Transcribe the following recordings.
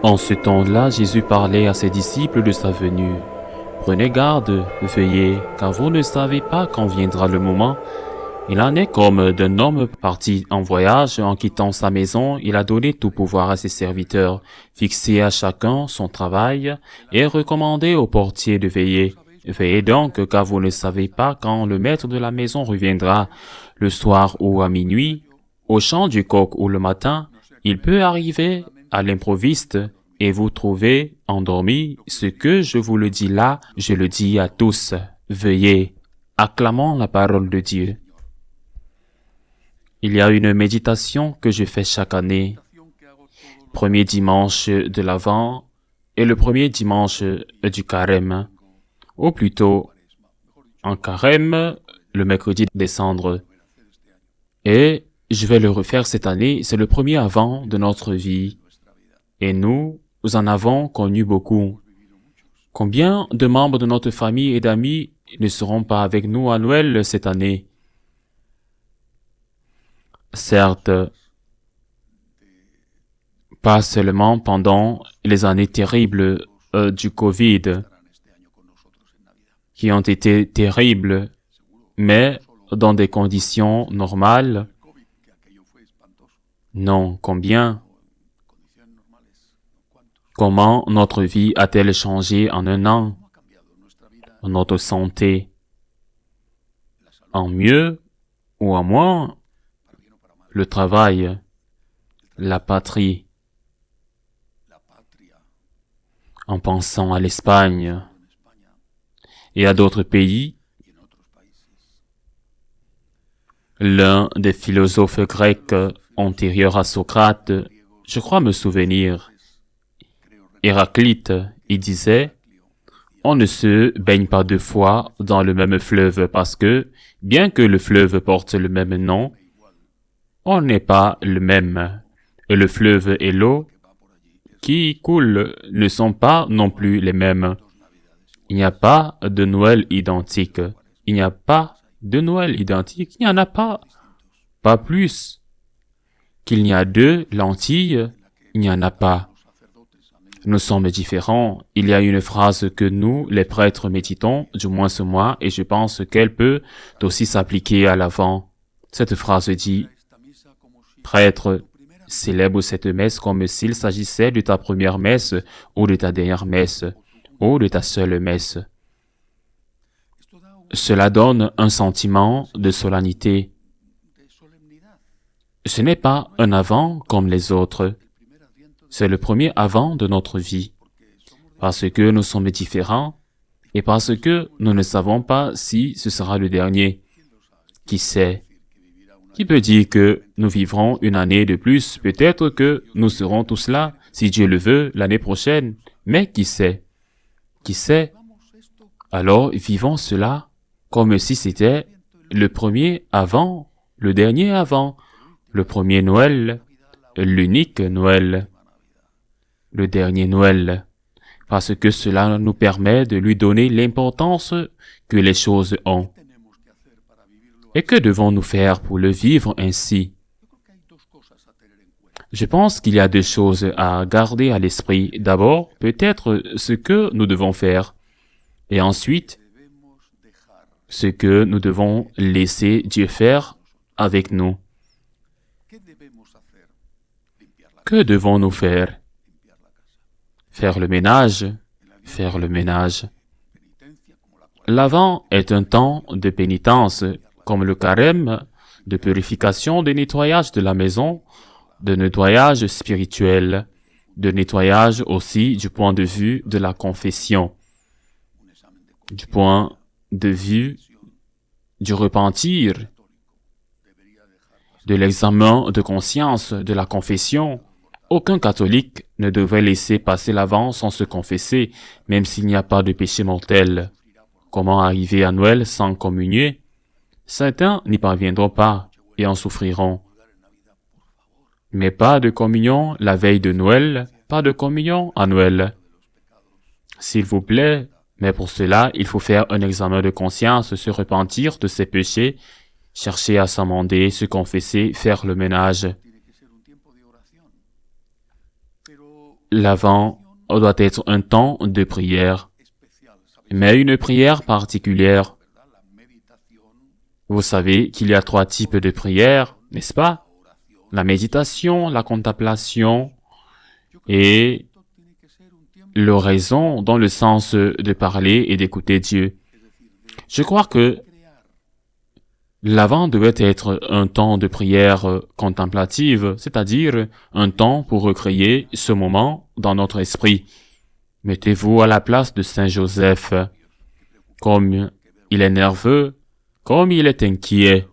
En ce temps-là, Jésus parlait à ses disciples de sa venue. Prenez garde, veillez, car vous ne savez pas quand viendra le moment. Il en est comme d'un homme parti en voyage, en quittant sa maison, il a donné tout pouvoir à ses serviteurs, fixé à chacun son travail et recommandé au portier de veiller. Veillez donc, car vous ne savez pas quand le maître de la maison reviendra, le soir ou à minuit, au chant du coq ou le matin. Il peut arriver à l'improviste et vous trouver endormi. Ce que je vous le dis là, je le dis à tous. Veillez. Acclamons la parole de Dieu. Il y a une méditation que je fais chaque année, premier dimanche de l'Avent et le premier dimanche du Carême, ou plutôt en Carême, le mercredi des Cendres. Et je vais le refaire cette année, c'est le premier Avant de notre vie. Et nous en avons connu beaucoup. Combien de membres de notre famille et d'amis ne seront pas avec nous à Noël cette année? Certes, pas seulement pendant les années terribles du Covid, qui ont été terribles, mais dans des conditions normales. Non, combien? Comment notre vie a-t-elle changé en un an? Notre santé, en mieux ou en moins? Le travail, la patrie, en pensant à l'Espagne et à d'autres pays. L'un des philosophes grecs antérieurs à Socrate, je crois me souvenir, Héraclite, il disait « On ne se baigne pas deux fois dans le même fleuve parce que, bien que le fleuve porte le même nom, on n'est pas le même. Et le fleuve et l'eau qui y coulent ne sont pas non plus les mêmes. Il n'y a pas de Noël identique. Il n'y a pas de Noël identique. Il n'y en a pas. Pas plus. Qu'il n'y a deux lentilles, il n'y en a pas. Nous sommes différents. Il y a une phrase que nous, les prêtres, méditons, du moins ce mois, et je pense qu'elle peut aussi s'appliquer à l'Avent. Cette phrase dit « Prêtre, célèbre cette messe comme s'il s'agissait de ta première messe, ou de ta dernière messe, ou de ta seule messe. » Cela donne un sentiment de solennité. Ce n'est pas un Avant comme les autres. C'est le premier Avant de notre vie. Parce que nous sommes différents et parce que nous ne savons pas si ce sera le dernier. Qui sait? Qui peut dire que nous vivrons une année de plus? Peut-être que nous serons tous là, si Dieu le veut, l'année prochaine. Mais qui sait? Qui sait? Alors vivons cela comme si c'était le premier Avant, le dernier Avant, le premier Noël, l'unique Noël, le dernier Noël, parce que cela nous permet de lui donner l'importance que les choses ont. Et que devons-nous faire pour le vivre ainsi? Je pense qu'il y a deux choses à garder à l'esprit. D'abord, peut-être ce que nous devons faire, et ensuite, ce que nous devons laisser Dieu faire avec nous. Que devons-nous faire? Faire le ménage, faire le ménage. L'Avent est un temps de pénitence, comme le Carême, de purification, de nettoyage de la maison, de nettoyage spirituel, de nettoyage aussi du point de vue de la confession, du point de vue du repentir, de l'examen de conscience, de la confession. Aucun catholique ne devrait laisser passer l'Avent sans se confesser, même s'il n'y a pas de péché mortel. Comment arriver à Noël sans communier? Certains n'y parviendront pas et en souffriront. Mais pas de communion la veille de Noël, pas de communion à Noël. S'il vous plaît, mais pour cela, il faut faire un examen de conscience, se repentir de ses péchés, chercher à s'amender, se confesser, faire le ménage. l'Avent doit être un temps de prière, mais une prière particulière. Vous savez qu'il y a 3 types de prières, n'est-ce pas? La méditation, la contemplation et l'oraison dans le sens de parler et d'écouter Dieu. Je crois que l'Avent devait être un temps de prière contemplative, c'est-à-dire un temps pour recréer ce moment dans notre esprit. Mettez-vous à la place de Saint Joseph. Comme il est nerveux, comme il est inquiet,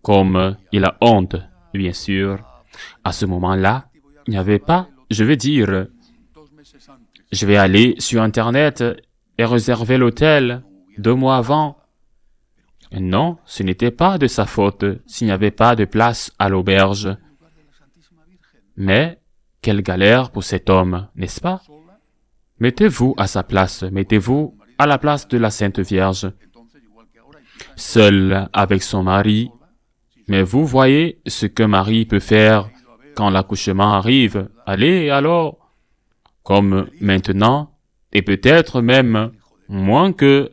comme il a honte, bien sûr. À ce moment-là, il n'y avait pas, je vais dire, je vais aller sur Internet et réserver l'hôtel 2 mois avant. Non, ce n'était pas de sa faute s'il n'y avait pas de place à l'auberge. Mais, quelle galère pour cet homme, n'est-ce pas? Mettez-vous à sa place, mettez-vous à la place de la Sainte Vierge. Seule avec son mari, mais vous voyez ce que Marie peut faire quand l'accouchement arrive. Allez alors, comme maintenant, et peut-être même moins que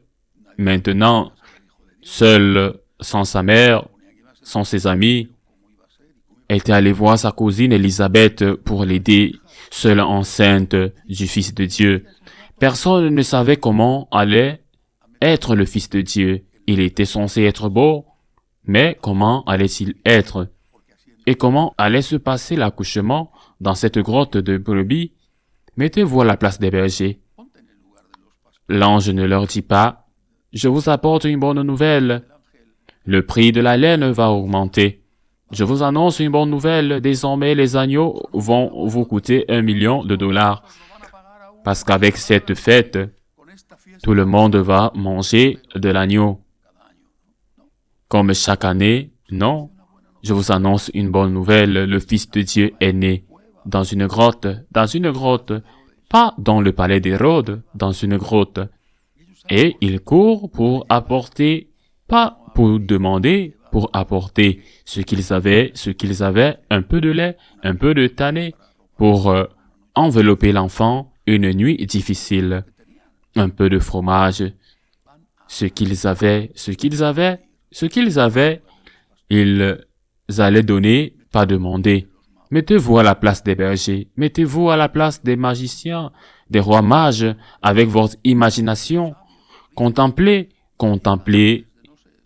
maintenant, seule, sans sa mère, sans ses amis, elle était allée voir sa cousine Élisabeth pour l'aider, seule enceinte du Fils de Dieu. Personne ne savait comment allait être le Fils de Dieu. Il était censé être beau, mais comment allait-il être? Et comment allait se passer l'accouchement dans cette grotte de brebis? Mettez-vous à la place des bergers. L'ange ne leur dit pas « Je vous apporte une bonne nouvelle. Le prix de la laine va augmenter. Je vous annonce une bonne nouvelle. Désormais, les agneaux vont vous coûter $1 million. Parce qu'avec cette fête, tout le monde va manger de l'agneau. Comme chaque année, non. Je vous annonce une bonne nouvelle. Le Fils de Dieu est né dans une grotte, pas dans le palais d'Hérode, dans une grotte. Et il court pour apporter, pas pour demander, pour apporter ce qu'ils avaient, un peu de lait, un peu de tanné, pour envelopper l'enfant une nuit difficile, un peu de fromage, ce qu'ils avaient, ils allaient donner, pas demander. Mettez-vous à la place des bergers, mettez-vous à la place des magiciens, des rois mages, avec votre imagination. Contemplez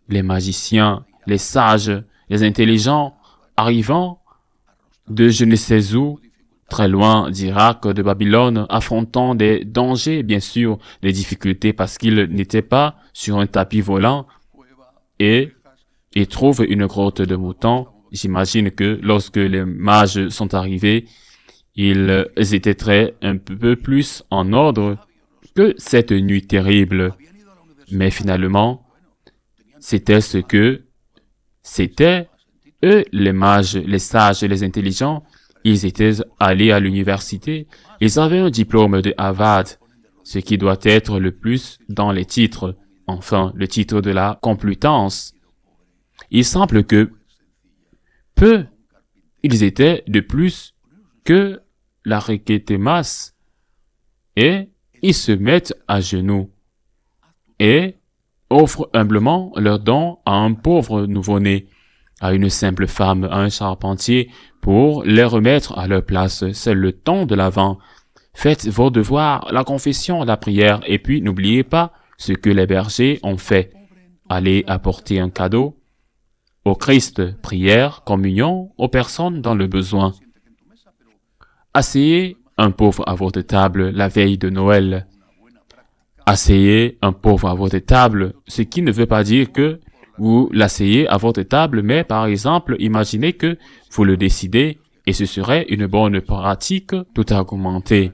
les magiciens, les sages, les intelligents, arrivant de je ne sais où, très loin d'Irak, de Babylone, affrontant des dangers, bien sûr, des difficultés parce qu'ils n'étaient pas sur un tapis volant, et ils trouvent une grotte de moutons. J'imagine que lorsque les mages sont arrivés, ils étaient un peu plus en ordre que cette nuit terrible. Mais finalement, c'était eux, les mages, les sages et les intelligents, ils étaient allés à l'université, ils avaient un diplôme de Harvard, ce qui doit être le plus dans les titres, enfin, le titre de la Complutense. Il semble que peu, ils étaient de plus que la Requêté-Masse, et ils se mettent à genoux et offrent humblement leur don à un pauvre nouveau-né, à une simple femme, à un charpentier, pour les remettre à leur place. C'est le temps de l'Avent. Faites vos devoirs, la confession, la prière, et puis n'oubliez pas ce que les bergers ont fait. Allez apporter un cadeau au Christ, prière, communion aux personnes dans le besoin. Asseyez un pauvre à votre table la veille de Noël. Asseyez un pauvre à votre table, ce qui ne veut pas dire que vous l'asseyez à votre table, mais par exemple, imaginez que vous le décidez et ce serait une bonne pratique tout argumentée.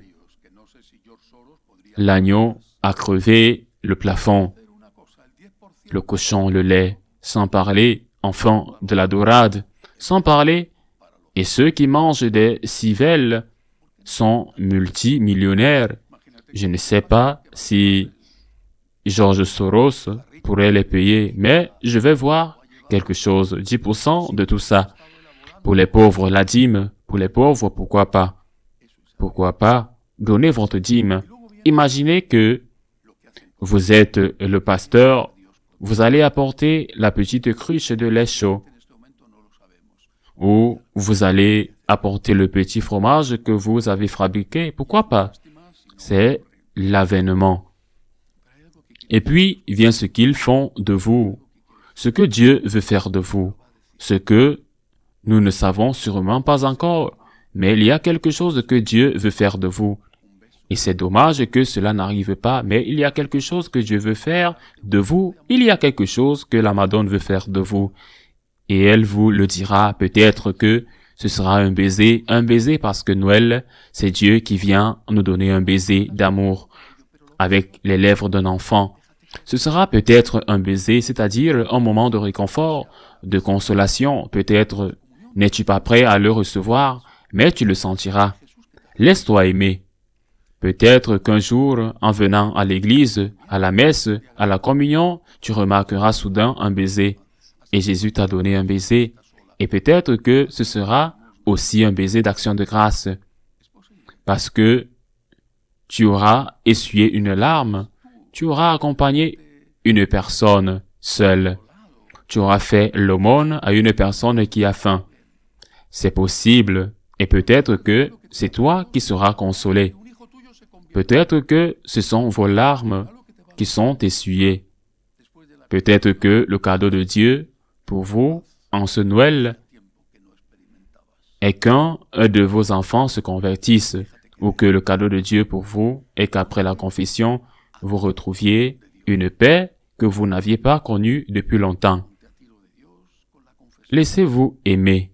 L'agneau a crevé le plafond, le cochon le lait, sans parler, enfin, de la dorade, sans parler, et ceux qui mangent des civelles sont multimillionnaires. Je ne sais pas si George Soros pourrait les payer, mais je vais voir quelque chose, 10% de tout ça. Pour les pauvres, la dîme, pour les pauvres, pourquoi pas? Pourquoi pas? donnez votre dîme. Imaginez que vous êtes le pasteur, vous allez apporter la petite cruche de lait chaud, ou vous allez apporter le petit fromage que vous avez fabriqué. Pourquoi pas? C'est l'avènement. Et puis vient ce qu'ils font de vous, ce que Dieu veut faire de vous, ce que nous ne savons sûrement pas encore, mais il y a quelque chose que Dieu veut faire de vous. Et c'est dommage que cela n'arrive pas, mais il y a quelque chose que Dieu veut faire de vous, il y a quelque chose que la Madone veut faire de vous. Et elle vous le dira, peut-être que ce sera un baiser parce que Noël, c'est Dieu qui vient nous donner un baiser d'amour avec les lèvres d'un enfant. Ce sera peut-être un baiser, c'est-à-dire un moment de réconfort, de consolation. Peut-être n'es-tu pas prêt à le recevoir, mais tu le sentiras. Laisse-toi aimer. Peut-être qu'un jour, en venant à l'église, à la messe, à la communion, tu remarqueras soudain un baiser. Et Jésus t'a donné un baiser. Et peut-être que ce sera aussi un baiser d'action de grâce. Parce que tu auras essuyé une larme, tu auras accompagné une personne seule. Tu auras fait l'aumône à une personne qui a faim. C'est possible, et peut-être que c'est toi qui seras consolé. Peut-être que ce sont vos larmes qui sont essuyées. Peut-être que le cadeau de Dieu pour vous, en ce Noël, est qu'un de vos enfants se convertisse, ou que le cadeau de Dieu pour vous est qu'après la confession, vous retrouviez une paix que vous n'aviez pas connue depuis longtemps. Laissez-vous aimer.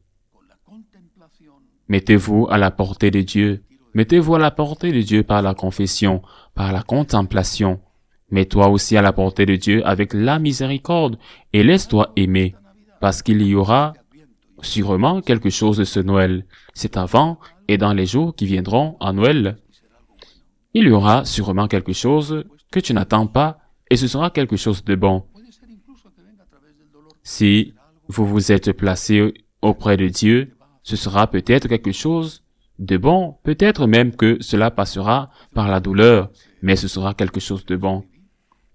Mettez-vous à la portée de Dieu. Mettez-vous à la portée de Dieu par la confession, par la contemplation. Mets-toi aussi à la portée de Dieu avec la miséricorde et laisse-toi aimer, parce qu'il y aura sûrement quelque chose de ce Noël. C'est avant et dans les jours qui viendront à Noël. Il y aura sûrement quelque chose que tu n'attends pas et ce sera quelque chose de bon. Si vous vous êtes placé auprès de Dieu, ce sera peut-être quelque chose de bon, peut-être même que cela passera par la douleur, mais ce sera quelque chose de bon.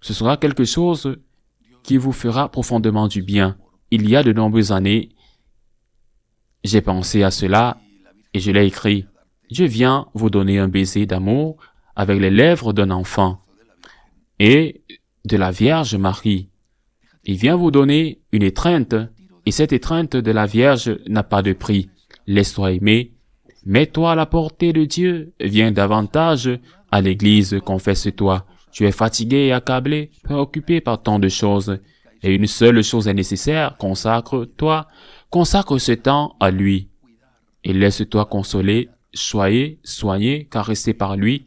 Ce sera quelque chose qui vous fera profondément du bien. Il y a de nombreuses années, j'ai pensé à cela et je l'ai écrit. Dieu vient vous donner un baiser d'amour avec les lèvres d'un enfant et de la Vierge Marie. Il vient vous donner une étreinte et cette étreinte de la Vierge n'a pas de prix. Laisse-toi aimer. Mets-toi à la portée de Dieu. Viens davantage à l'église, confesse-toi. Tu es fatigué et accablé, préoccupé par tant de choses. Et une seule chose est nécessaire, consacre-toi. Consacre ce temps à lui. Et laisse-toi consoler, soigner, caresser par lui.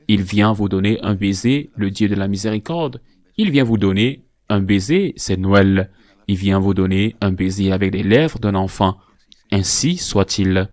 Il vient vous donner un baiser, le Dieu de la miséricorde. Il vient vous donner un baiser, c'est Noël. Il vient vous donner un baiser avec les lèvres d'un enfant. Ainsi soit-il.